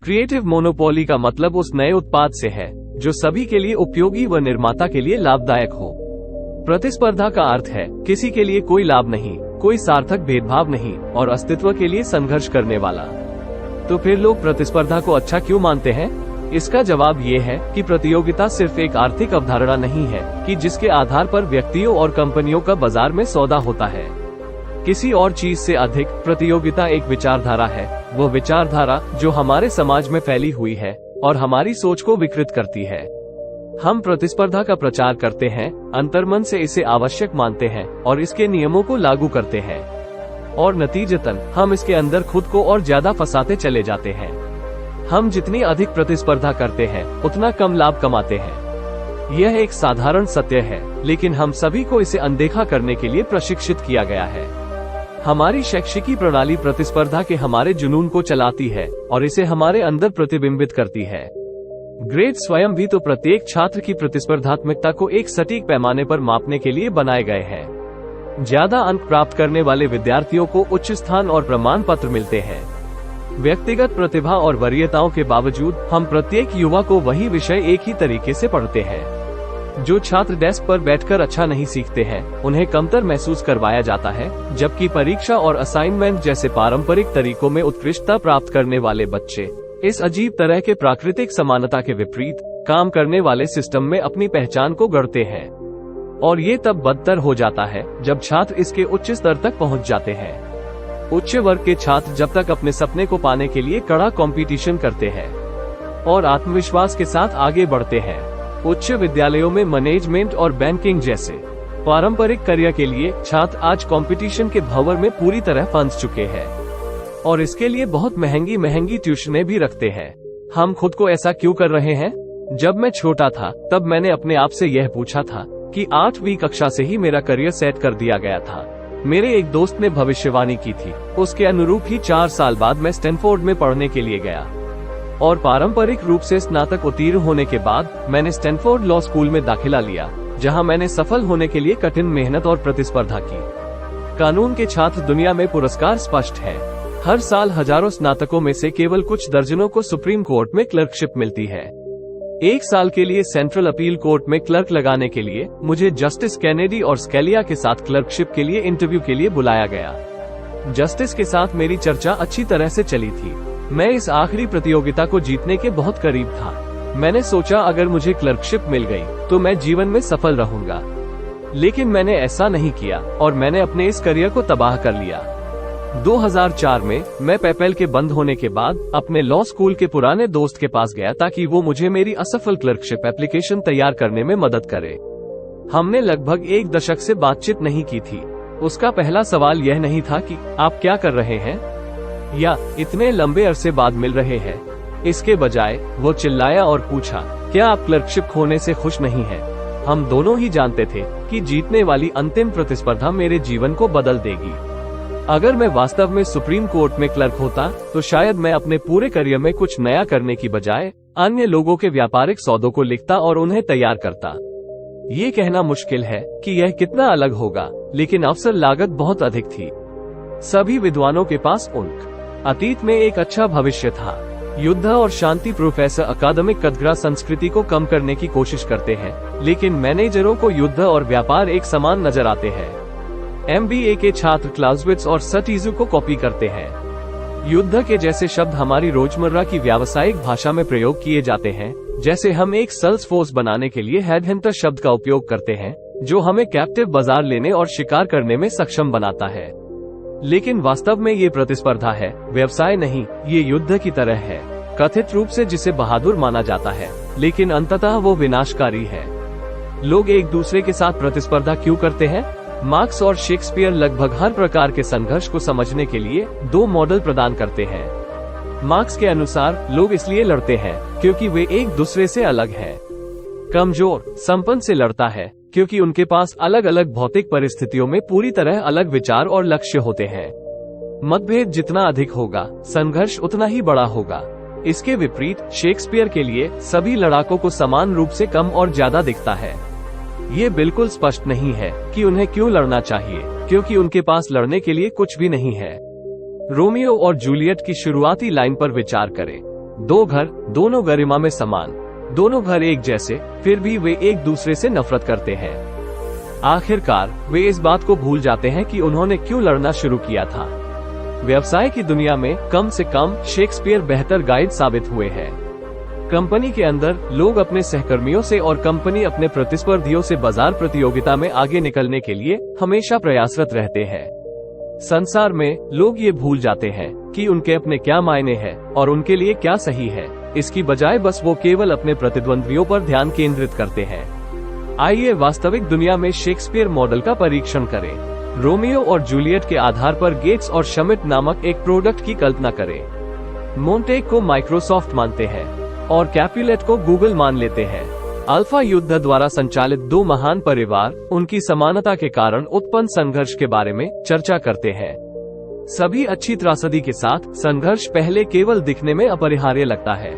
Creative monopoly का मतलब उस नए उत्पाद से है जो सभी के लिए उपयोगी व निर्माता के लिए लाभदायक हो। प्रतिस्पर्धा का अर्थ है किसी के लिए कोई लाभ नहीं, कोई सार्थक भेदभाव नहीं और अस्तित्व के लिए संघर्ष करने वाला। तो फिर लोग प्रतिस्पर्धा को अच्छा क्यों मानते हैं? इसका जवाब ये है कि प्रतियोगिता सिर्फ एक आर्थिक अवधारणा नहीं है कि जिसके आधार पर व्यक्तियों और कंपनियों का बाजार में सौदा होता है। किसी और चीज से अधिक प्रतियोगिता एक विचारधारा है, वो विचारधारा जो हमारे समाज में फैली हुई है और हमारी सोच को विकृत करती है। हम प्रतिस्पर्धा का प्रचार करते हैं, अंतर्मन से इसे आवश्यक मानते हैं और इसके नियमों को लागू करते हैं, और नतीजतन हम इसके अंदर खुद को और ज्यादा फंसाते चले जाते हैं। हम जितनी अधिक प्रतिस्पर्धा करते हैं उतना कम लाभ कमाते हैं। यह एक साधारण सत्य है, लेकिन हम सभी को इसे अनदेखा करने के लिए प्रशिक्षित किया गया है। हमारी शैक्षिकी प्रणाली प्रतिस्पर्धा के हमारे जुनून को चलाती है और इसे हमारे अंदर प्रतिबिंबित करती है। ग्रेड स्वयं भी तो प्रत्येक छात्र की प्रतिस्पर्धात्मकता को एक सटीक पैमाने पर मापने के लिए बनाए गए हैं। ज्यादा अंक प्राप्त करने वाले विद्यार्थियों को उच्च स्थान और प्रमाण पत्र मिलते हैं। व्यक्तिगत प्रतिभा और वरीयताओं के बावजूद हम प्रत्येक युवा को वही विषय एक ही तरीके से पढ़ते हैं। जो छात्र डेस्क पर बैठकर अच्छा नहीं सीखते हैं, उन्हें कमतर महसूस करवाया जाता है, जबकि परीक्षा और असाइनमेंट जैसे पारंपरिक तरीकों में उत्कृष्टता प्राप्त करने वाले बच्चे इस अजीब तरह के प्राकृतिक समानता के विपरीत काम करने वाले सिस्टम में अपनी पहचान को गढ़ते हैं। और ये तब बदतर हो जाता है जब छात्र इसके उच्च स्तर तक पहुंच जाते हैं। उच्च वर्ग के छात्र जब तक अपने सपने को पाने के लिए कड़ा कंपटीशन करते हैं और आत्मविश्वास के साथ आगे बढ़ते हैं। उच्च विद्यालयों में मैनेजमेंट और बैंकिंग जैसे पारंपरिक करियर के लिए छात्र आज कंपटीशन के भंवर में पूरी तरह फंस चुके हैं और इसके लिए बहुत महंगी ट्यूशनें भी रखते हैं। हम खुद को ऐसा क्यों कर रहे हैं? जब मैं छोटा था तब मैंने अपने आप से यह पूछा था कि 8वीं कक्षा से ही मेरा करियर सेट कर दिया गया था। मेरे एक दोस्त ने भविष्यवाणी की थी, उसके अनुरूप ही 4 साल बाद मैं स्टैनफोर्ड में पढ़ने के लिए गया और पारंपरिक रूप से स्नातक उत्तीर्ण होने के बाद मैंने स्टैनफोर्ड लॉ स्कूल में दाखिला लिया, जहां मैंने सफल होने के लिए कठिन मेहनत और प्रतिस्पर्धा की। कानून के छात्र दुनिया में पुरस्कार स्पष्ट है। हर साल हजारों स्नातकों में से केवल कुछ दर्जनों को सुप्रीम कोर्ट में क्लर्कशिप मिलती है। 1 साल के लिए सेंट्रल अपील कोर्ट में क्लर्क लगाने के लिए मुझे जस्टिस कैनेडी और स्कैलिया के साथ क्लर्कशिप के लिए इंटरव्यू के लिए बुलाया गया। जस्टिस के साथ मेरी चर्चा अच्छी तरह से चली थी। मैं इस आखिरी प्रतियोगिता को जीतने के बहुत करीब था। मैंने सोचा अगर मुझे क्लर्कशिप मिल गई तो मैं जीवन में सफल रहूंगा, लेकिन मैंने ऐसा नहीं किया और मैंने अपने इस करियर को तबाह कर लिया। 2004 में मैं पेपैल के बंद होने के बाद अपने लॉ स्कूल के पुराने दोस्त के पास गया ताकि वो मुझे मेरी असफल क्लर्कशिप एप्लीकेशन तैयार करने में मदद करे। हमने लगभग 1 दशक से बातचीत नहीं की थी। उसका पहला सवाल यह नहीं था कि आप क्या कर रहे हैं या इतने लंबे अरसे बाद मिल रहे हैं। इसके बजाय वो चिल्लाया और पूछा, क्या आप क्लर्कशिप खोने से खुश नहीं हैं? हम दोनों ही जानते थे कि जीतने वाली अंतिम प्रतिस्पर्धा मेरे जीवन को बदल देगी। अगर मैं वास्तव में सुप्रीम कोर्ट में क्लर्क होता तो शायद मैं अपने पूरे करियर में कुछ नया करने की बजाय अन्य लोगों के व्यापारिक सौदों को लिखता और उन्हें तैयार करता। ये कहना मुश्किल है कि यह कितना अलग होगा, लेकिन अवसर लागत बहुत अधिक थी। सभी विद्वानों के पास उनक अतीत में एक अच्छा भविष्य था। युद्ध और शांति प्रोफेसर अकादमिक कदग्रा संस्कृति को कम करने की कोशिश करते हैं, लेकिन मैनेजरों को युद्ध और व्यापार एक समान नजर आते हैं। MBA के छात्र क्लाउज़विट्ज़ और सटीजू को कॉपी करते हैं। युद्ध के जैसे शब्द हमारी रोजमर्रा की व्यावसायिक भाषा में प्रयोग किए जाते हैं, जैसे हम एक सेल्स फोर्स बनाने के लिए हेडहंटर शब्द का उपयोग करते हैं, जो हमें कैप्टिव बाजार लेने और शिकार करने में सक्षम बनाता है। लेकिन वास्तव में ये प्रतिस्पर्धा है, व्यवसाय नहीं। ये युद्ध की तरह है, कथित रूप से जिसे बहादुर माना जाता है, लेकिन अंततः वो विनाशकारी है। लोग एक दूसरे के साथ प्रतिस्पर्धा क्यों करते हैं? मार्क्स और शेक्सपियर लगभग हर प्रकार के संघर्ष को समझने के लिए 2 मॉडल प्रदान करते हैं। मार्क्स के अनुसार लोग इसलिए लड़ते हैं क्योंकि वे एक दूसरे से अलग हैं। कमजोर संपन्न से लड़ता है क्योंकि उनके पास अलग अलग भौतिक परिस्थितियों में पूरी तरह अलग विचार और लक्ष्य होते हैं। मतभेद जितना अधिक होगा, संघर्ष उतना ही बड़ा होगा। इसके विपरीत शेक्सपियर के लिए सभी लड़ाकों को समान रूप से कम और ज्यादा दिखता है। ये बिल्कुल स्पष्ट नहीं है कि उन्हें क्यों लड़ना चाहिए, क्योंकि उनके पास लड़ने के लिए कुछ भी नहीं है। रोमियो और जूलियट की शुरुआती लाइन पर विचार करें। दो घर, दोनों गरिमा में समान, दोनों घर एक जैसे, फिर भी वे एक दूसरे से नफरत करते हैं। आखिरकार वे इस बात को भूल जाते हैं कि उन्होंने क्यों लड़ना शुरू किया था। व्यवसाय की दुनिया में कम से कम शेक्सपियर बेहतर गाइड साबित हुए हैं। कंपनी के अंदर लोग अपने सहकर्मियों से और कंपनी अपने प्रतिस्पर्धियों से बाजार प्रतियोगिता में आगे निकलने के लिए हमेशा प्रयासरत रहते हैं। संसार में लोग ये भूल जाते हैं कि उनके अपने क्या मायने हैं और उनके लिए क्या सही है। इसकी बजाय बस वो केवल अपने प्रतिद्वंद्वियों पर ध्यान केंद्रित करते हैं। आइए वास्तविक दुनिया में शेक्सपियर मॉडल का परीक्षण करें। रोमियो और जूलियट के आधार पर गेट्स और शमिट नामक एक प्रोडक्ट की कल्पना करें। मोंटेग को माइक्रोसॉफ्ट मानते हैं और कैपुलेट को गूगल मान लेते हैं। अल्फा युद्ध द्वारा संचालित दो महान परिवार उनकी समानता के कारण उत्पन्न संघर्ष के बारे में चर्चा करते हैं। सभी अच्छी त्रासदी के साथ संघर्ष पहले केवल दिखने में अपरिहार्य लगता है,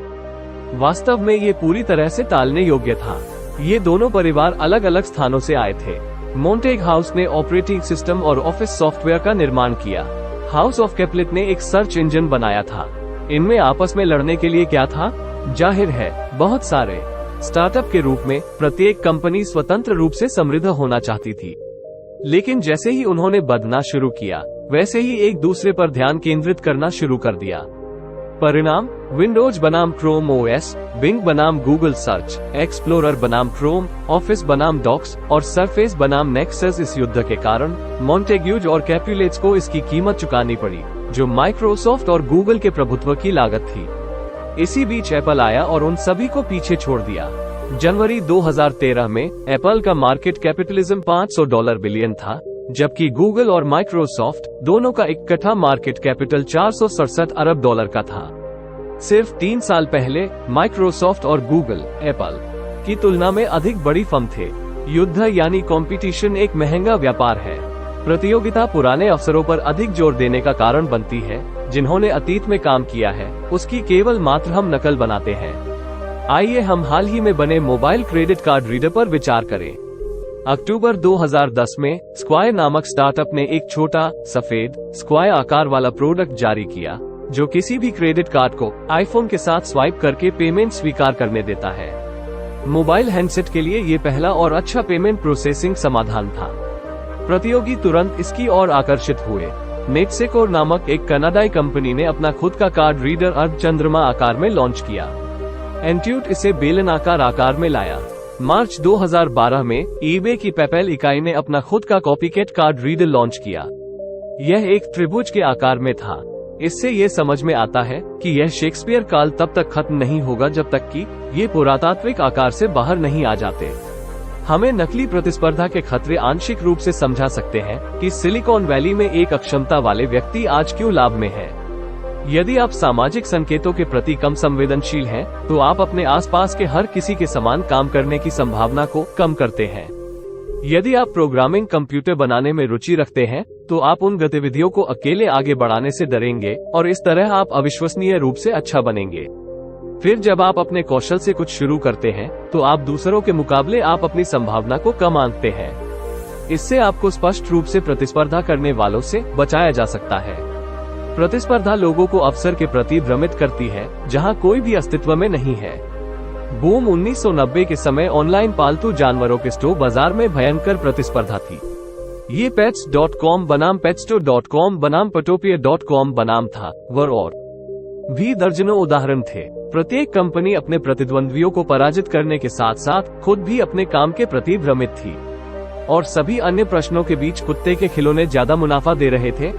वास्तव में ये पूरी तरह से टालने योग्य था। ये दोनों परिवार अलग अलग स्थानों से आए थे। मोंटेग हाउस ने ऑपरेटिंग सिस्टम और ऑफिस सॉफ्टवेयर का निर्माण किया। हाउस ऑफ कैपुलेट ने एक सर्च इंजन बनाया था। इनमें आपस में लड़ने के लिए क्या था? जाहिर है, बहुत सारे। स्टार्टअप के रूप में प्रत्येक कंपनी स्वतंत्र रूप से समृद्ध होना चाहती थी, लेकिन जैसे ही उन्होंने बढ़ना शुरू किया, वैसे ही एक दूसरे पर ध्यान केंद्रित करना शुरू कर दिया। परिणाम, विंडोज बनाम क्रोम ओएस, बिंग बनाम गूगल सर्च, एक्सप्लोरर बनाम क्रोम, ऑफिस बनाम डॉक्स और सरफेस बनाम नेक्सस। इस युद्ध के कारण मोंटेग्यूज और कैपुलेट्स को इसकी कीमत चुकानी पड़ी, जो माइक्रोसॉफ्ट और गूगल के प्रभुत्व की लागत थी। इसी बीच एप्पल आया और उन सभी को पीछे छोड़ दिया। जनवरी 2013 में एप्पल का मार्केट कैपिटलिज्म $500 बिलियन था, जबकि गूगल और माइक्रोसॉफ्ट दोनों का इकट्ठा मार्केट कैपिटल $467 अरब का था। सिर्फ 3 साल पहले माइक्रोसॉफ्ट और गूगल एप्पल की तुलना में अधिक बड़ी फर्म थे। युद्ध यानी कंपटीशन एक महंगा व्यापार है। प्रतियोगिता पुराने अवसरों पर अधिक जोर देने का कारण बनती है। जिन्होंने अतीत में काम किया है, उसकी केवल मात्र हम नकल बनाते हैं। आइए हम हाल ही में बने मोबाइल क्रेडिट कार्ड रीडर पर विचार करें। अक्टूबर 2010 में स्क्वायर नामक स्टार्टअप ने एक छोटा सफेद स्क्वायर आकार वाला प्रोडक्ट जारी किया, जो किसी भी क्रेडिट कार्ड को आईफोन के साथ स्वाइप करके पेमेंट स्वीकार करने देता है। मोबाइल हैंडसेट के लिए ये पहला और अच्छा पेमेंट प्रोसेसिंग समाधान था। प्रतियोगी तुरंत इसकी ओर आकर्षित हुए। नेटसेकोर नामक एक कनाडाई कंपनी ने अपना खुद का कार्ड रीडर अर्धचंद्रमा आकार में लॉन्च किया। एंट्यूट इसे बेलनाकार आकार में लाया। मार्च 2012 में ईबे की पेपैल इकाई ने अपना खुद का कॉपीकैट कार्ड रीडर लॉन्च किया। यह एक त्रिभुज के आकार में था। इससे ये समझ में आता है कि यह शेक्सपियर काल तब तक खत्म नहीं होगा जब तक कि ये पुरातात्विक आकार से बाहर नहीं आ जाते। हमें नकली प्रतिस्पर्धा के खतरे आंशिक रूप से समझा सकते हैं कि सिलिकॉन वैली में एक अक्षमता वाले व्यक्ति आज क्यों लाभ में है। यदि आप सामाजिक संकेतों के प्रति कम संवेदनशील हैं, तो आप अपने आसपास के हर किसी के समान काम करने की संभावना को कम करते हैं। यदि आप प्रोग्रामिंग कंप्यूटर बनाने में रुचि रखते हैं, तो आप उन गतिविधियों को अकेले आगे बढ़ाने से डरेंगे और इस तरह आप अविश्वसनीय रूप से अच्छा बनेंगे। फिर जब आप अपने कौशल से कुछ शुरू करते हैं, तो आप दूसरों के मुकाबले आप अपनी संभावना को कम आंकते हैं। इससे आपको स्पष्ट रूप से प्रतिस्पर्धा करने वालों से बचाया जा सकता है। प्रतिस्पर्धा लोगों को अवसर के प्रति भ्रमित करती है, जहां कोई भी अस्तित्व में नहीं है। बूम 1990 के समय ऑनलाइन पालतू जानवरों के स्टोर बाजार में भयंकर प्रतिस्पर्धा थी। ये pets.com बनाम petstore.com बनाम petopia.com बनाम था, और भी दर्जनों उदाहरण थे। प्रत्येक कंपनी अपने प्रतिद्वंद्वियों को पराजित करने के साथ साथ खुद भी अपने काम के प्रति भ्रमित थी, और सभी अन्य प्रश्नों के बीच कुत्ते के खिलौने ज्यादा मुनाफा दे रहे थे।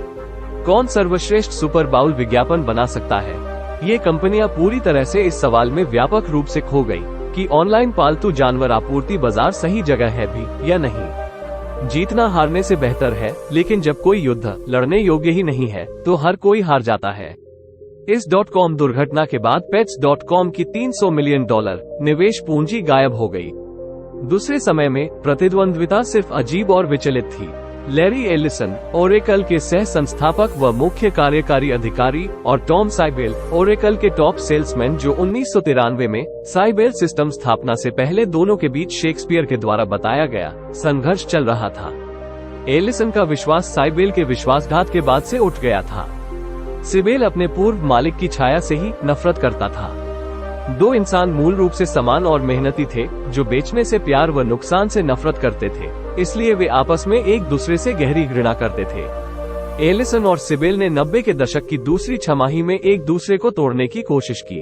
कौन सर्वश्रेष्ठ सुपर बाउल विज्ञापन बना सकता है? ये कंपनियां पूरी तरह से इस सवाल में व्यापक रूप से खो गई कि ऑनलाइन पालतू जानवर आपूर्ति बाजार सही जगह है भी या नहीं। जीतना हारने से बेहतर है, लेकिन जब कोई युद्ध लड़ने योग्य ही नहीं है, तो हर कोई हार जाता है। इस .com दुर्घटना के बाद pets.com की $300 मिलियन निवेश पूंजी गायब हो गई। दूसरे समय में प्रतिद्वंद्विता सिर्फ अजीब और विचलित थी। लैरी एलिसन, ओरेकल के सह संस्थापक व मुख्य कार्यकारी अधिकारी, और टॉम साइबेल, ओरेकल के टॉप सेल्समैन, जो 1993 में साइबेल सिस्टम स्थापना से पहले दोनों के बीच शेक्सपियर के द्वारा बताया गया संघर्ष चल रहा था। एलिसन का विश्वास साइबेल के विश्वासघात के बाद से उठ गया था। सिबेल अपने पूर्व मालिक की छाया से ही नफरत करता था। दो इंसान मूल रूप से समान और मेहनती थे, जो बेचने से प्यार व नुकसान से नफरत करते थे, इसलिए वे आपस में एक दूसरे से गहरी घृणा करते थे। एलिसन और सिबेल ने 90 के दशक की दूसरी छमाही में एक दूसरे को तोड़ने की कोशिश की।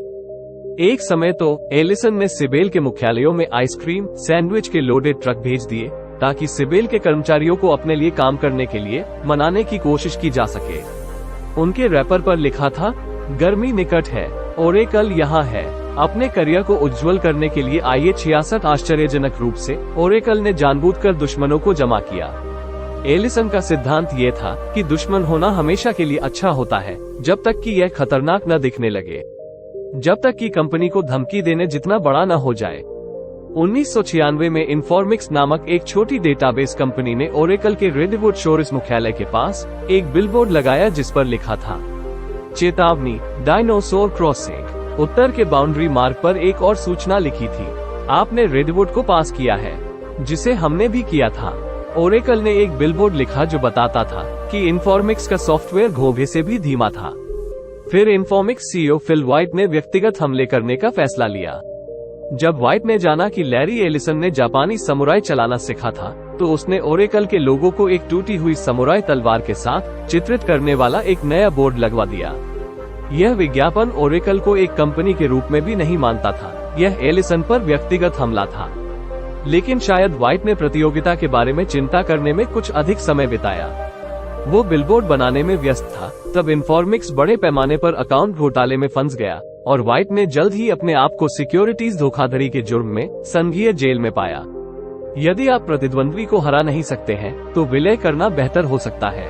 एक समय तो एलिसन ने सिबेल के मुख्यालयों में आइसक्रीम सैंडविच के लोडेड ट्रक भेज दिए, ताकि सिबेल के कर्मचारियों को अपने लिए काम करने के लिए मनाने की कोशिश की जा सके। उनके रैपर पर लिखा था, गर्मी निकट है, ओरेकल यहाँ है। अपने करियर को उज्जवल करने के लिए आइए 66 आश्चर्यजनक रूप से ओरेकल ने जानबूझकर दुश्मनों को जमा किया। एलिसन का सिद्धांत ये था कि दुश्मन होना हमेशा के लिए अच्छा होता है, जब तक कि यह खतरनाक न दिखने लगे, जब तक कि कंपनी को धमकी देने जितना बड़ा न हो जाए। 1996 में इन्फॉर्मिक्स नामक एक छोटी डेटाबेस कंपनी ने ओरेकल के रेडवुड शोर्स मुख्यालय के पास एक बिलबोर्ड लगाया जिस पर लिखा था, चेतावनी, डायनासोर क्रॉसिंग। उत्तर के बाउंड्री मार्ग पर एक और सूचना लिखी थी, आपने रेडवुड को पास किया है, जिसे हमने भी किया था। ओरेकल ने एक बिलबोर्ड लिखा जो बताता था कि इन्फॉर्मिक्स का सॉफ्टवेयर घोंघे से भी धीमा था। फिर इन्फॉर्मिक्स सीईओ फिल व्हाइट ने व्यक्तिगत हमले करने का फैसला लिया। जब व्हाइट ने जाना कि लैरी एलिसन ने जापानी समुराई चलाना सीखा था, तो उसने ओरेकल के लोगों को एक टूटी हुई समुराई तलवार के साथ चित्रित करने वाला एक नया बोर्ड लगवा दिया। यह विज्ञापन ओरेकल को एक कंपनी के रूप में भी नहीं मानता था, यह एलिसन पर व्यक्तिगत हमला था। लेकिन शायद व्हाइट ने प्रतियोगिता के बारे में चिंता करने में कुछ अधिक समय बिताया। वो बिलबोर्ड बनाने में व्यस्त था, तब इन्फॉर्मिक्स बड़े पैमाने पर अकाउंट घोटाले में फंस गया और व्हाइट ने जल्द ही अपने आप को सिक्योरिटीज धोखाधड़ी के जुर्म में संघीय जेल में पाया। यदि आप प्रतिद्वंद्वी को हरा नहीं सकते हैं, तो विलय करना बेहतर हो सकता है।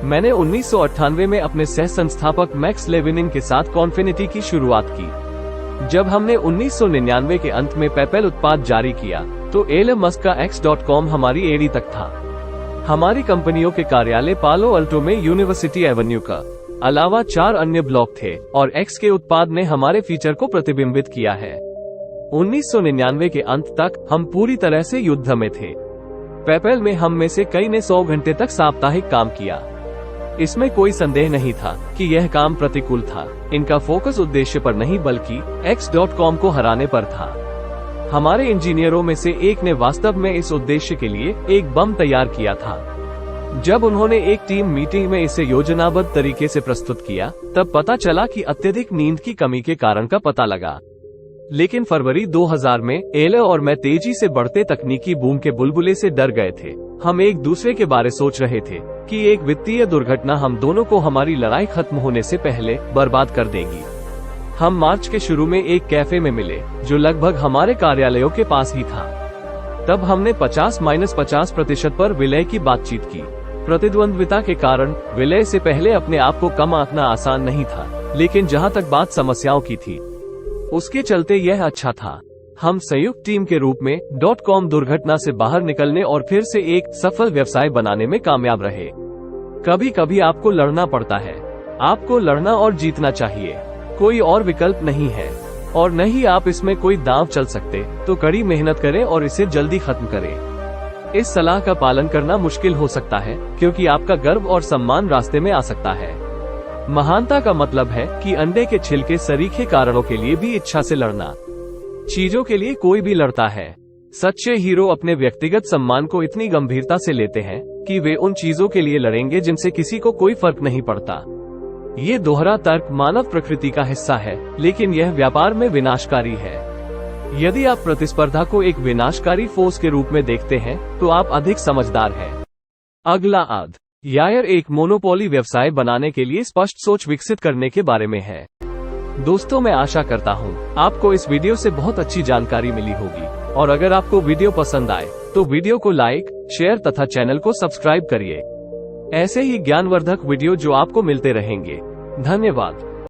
मैंने 1998 में अपने सह संस्थापक मैक्स लेविनिन के साथ कॉन्फिनिटी की शुरुआत की। जब हमने 1999 के अंत में पेपैल उत्पाद जारी किया, तो एलन मस्क का X.com हमारी एड़ी तक था। हमारी कंपनियों के कार्यालय पालो अल्टो में यूनिवर्सिटी एवेन्यू का अलावा 4 अन्य ब्लॉक थे और X के उत्पाद ने हमारे फीचर को प्रतिबिंबित किया है। 1999 के अंत तक हम पूरी तरह से युद्ध में थे। पेपैल में हम में से कई ने 100 घंटे तक साप्ताहिक काम किया। इसमें कोई संदेह नहीं था कि यह काम प्रतिकूल था। इनका फोकस उद्देश्य पर नहीं बल्कि X.com को हराने पर था। हमारे इंजीनियरों में से एक ने वास्तव में इस उद्देश्य के लिए एक बम तैयार किया था। जब उन्होंने एक टीम मीटिंग में इसे योजनाबद्ध तरीके से प्रस्तुत किया, तब पता चला कि अत्यधिक नींद की कमी के कारण का पता लगा। लेकिन फरवरी 2000 में एलन और मैं तेजी से बढ़ते तकनीकी बूम के बुलबुले से डर गए थे। हम एक दूसरे के बारे सोच रहे थे कि एक वित्तीय दुर्घटना हम दोनों को हमारी लड़ाई खत्म होने से पहले बर्बाद कर देगी। हम मार्च के शुरू में एक कैफे में मिले, जो लगभग हमारे कार्यालयों के पास ही था। तब हमने 50-50% पर विलय की बातचीत की। प्रतिद्वंद्विता के कारण विलय से पहले अपने आप को कम आंकना आसान नहीं था, लेकिन जहां तक बात समस्याओं की थी, उसके चलते यह अच्छा था। हम संयुक्त टीम के रूप में .com दुर्घटना से बाहर निकलने और फिर से एक सफल व्यवसाय बनाने में कामयाब रहे। कभी कभी आपको लड़ना पड़ता है, आपको लड़ना और जीतना चाहिए, कोई और विकल्प नहीं है, और न ही आप इसमें कोई दांव चल सकते। तो कड़ी मेहनत करें और इसे जल्दी खत्म करें। इस सलाह का पालन करना मुश्किल हो सकता है, क्योंकि आपका गर्व और सम्मान रास्ते में आ सकता है। महानता का मतलब है कि अंडे के छिलके सरीखे कारणों के लिए भी इच्छा से लड़ना। चीजों के लिए कोई भी लड़ता है। सच्चे हीरो अपने व्यक्तिगत सम्मान को इतनी गंभीरता से लेते हैं कि वे उन चीजों के लिए लड़ेंगे जिनसे किसी को कोई फर्क नहीं पड़ता। ये दोहरा तर्क मानव प्रकृति का हिस्सा है, लेकिन यह व्यापार में विनाशकारी है। यदि आप प्रतिस्पर्धा को एक विनाशकारी फोर्स के रूप में देखते हैं, तो आप अधिक समझदार हैं। अगला आद यायर एक मोनोपोली व्यवसाय बनाने के लिए स्पष्ट सोच विकसित करने के बारे में है। दोस्तों, मैं आशा करता हूँ आपको इस वीडियो से बहुत अच्छी जानकारी मिली होगी, और अगर आपको वीडियो पसंद आए तो वीडियो को लाइक, शेयर तथा चैनल को सब्सक्राइब करिए। ऐसे ही ज्ञानवर्धक वीडियो जो आपको मिलते रहेंगे। धन्यवाद।